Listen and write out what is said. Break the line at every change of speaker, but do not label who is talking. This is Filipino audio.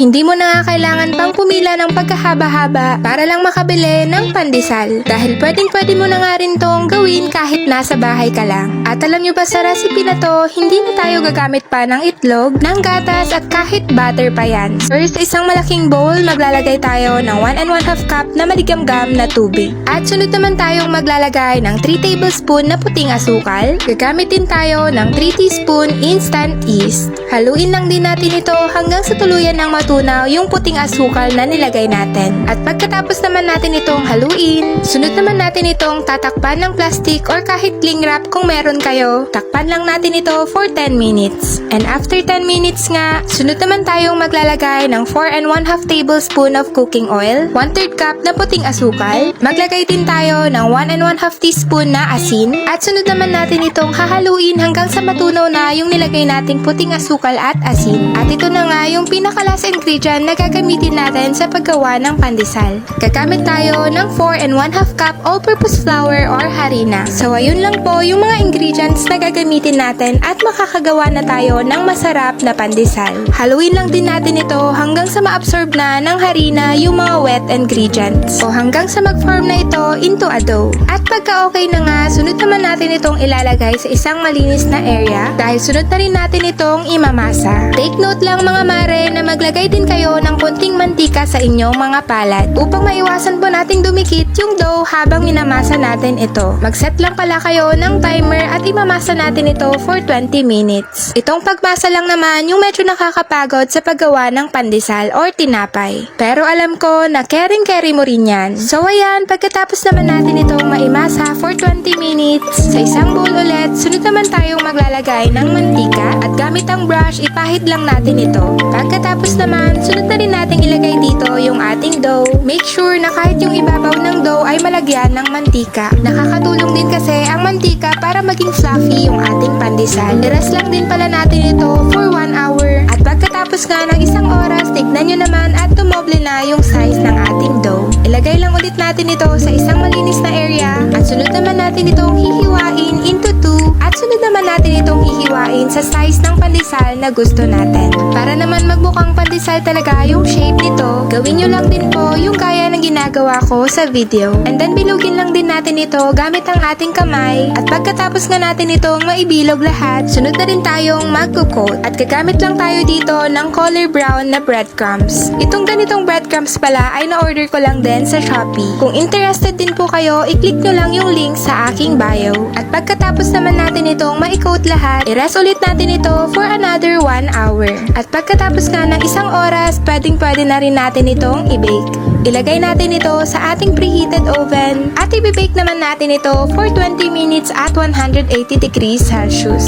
Hindi mo na kailangan pang pumila ng pagkahaba-haba para lang makabili ng pandesal. Dahil pwedeng-pwede mo na nga rin tong gawin kahit nasa bahay ka lang. At alam nyo ba sa recipe na to, hindi na tayo gagamit pa ng itlog, ng gatas at kahit butter pa yan. First, isang malaking bowl, maglalagay tayo ng 1 1/2 cup na maligamgam na tubig. At sunod naman tayong maglalagay ng 3 tablespoon na puting asukal. Gagamitin tayo ng 3 teaspoon instant yeast. Haluin lang din natin ito hanggang sa tuluyan ng matunaw yung puting asukal na nilagay natin. At pagkatapos naman natin itong haluin, sunod naman natin itong tatakpan ng plastic or kahit cling wrap kung meron kayo. Takpan lang natin ito for 10 minutes. And after 10 minutes nga, sunod naman tayong maglalagay ng 4 1/2 tablespoon of cooking oil, 1/3 cup na puting asukal, maglagay din tayo ng 1 1/2 teaspoon na asin, at sunod naman natin itong hahaluin hanggang sa matunaw na yung nilagay nating puting asukal at asin. At ito na nga yung pinaka-last ingredient na gagamitin natin sa paggawa ng pandesal. Gagamit tayo ng 4 1/2 cup all-purpose flour or harina. So ayun lang po yung mga ingredients na gagamitin natin at makakagawa na tayo ng masarap na pandesal. Haluin lang din natin ito hanggang sa ma-absorb na ng harina yung mga wet ingredients o hanggang sa mag-form na ito into a dough. At pagka okay na nga, sunod naman natin itong ilalagay sa isang malinis na area dahil sunod na rin natin itong imamasa. Take note lang mga mare na maglagay din kayo ng konting mantika sa inyong mga palad upang maiwasan po nating dumikit yung dough habang minamasa natin ito. Mag-set lang pala kayo ng timer at imamasa natin ito for 20 minutes. Itong pagmasa lang naman yung medyo nakakapagod sa paggawa ng pandesal or tinapay. Pero alam ko na caring-carry mo rin yan. So ayan, pagkatapos naman natin itong maimasa for 20 minutes, sa isang bowl ulit, sunod naman tayong maglalagay ng mantika at gamit ang brush, ipahid lang natin ito. Pagkatapos naman, sunod na rin natin ilagay dito yung ating dough. Make sure na kahit yung ibabaw ng dough ay malagyan ng mantika. Nakakatulong din kasi ang mantika para maging fluffy yung ating pandesal. I-rest lang din pala natin ito for 1 hour. At pagkatapos nga ng isang oras, tignan nyo naman at tumoble na yung size ng ating dough. Ilagay lang ulit natin ito sa isang malinis na area at sunod naman natin itong hihiwain into 2 at sunod naman natin itong hihiwain sa size ng pandesal na gusto natin. Para naman magmukhang pandesal talaga yung shape nito, gawin nyo lang din po yung gaya ng ginagawa ko sa video. And then bilugin lang din natin ito gamit ang ating kamay at pagkatapos nga natin itong maibilog lahat, sunod na rin tayong magko-coat at gagamit lang tayo dito ng color brown na breadcrumbs. Itong ganitong breadcrumbs pala ay na-order ko lang din sa Shopee. Kung interested din po kayo, i-click nyo lang yung link sa aking bio. At pagkatapos naman natin itong ma-coat lahat, i-rest ulit natin ito for another 1 hour. At pagkatapos nga ng isang oras, pwedeng-pwede na rin natin itong i-bake. Ilagay natin ito sa ating preheated oven at i-bake naman natin ito for 20 minutes at 180 degrees Celsius.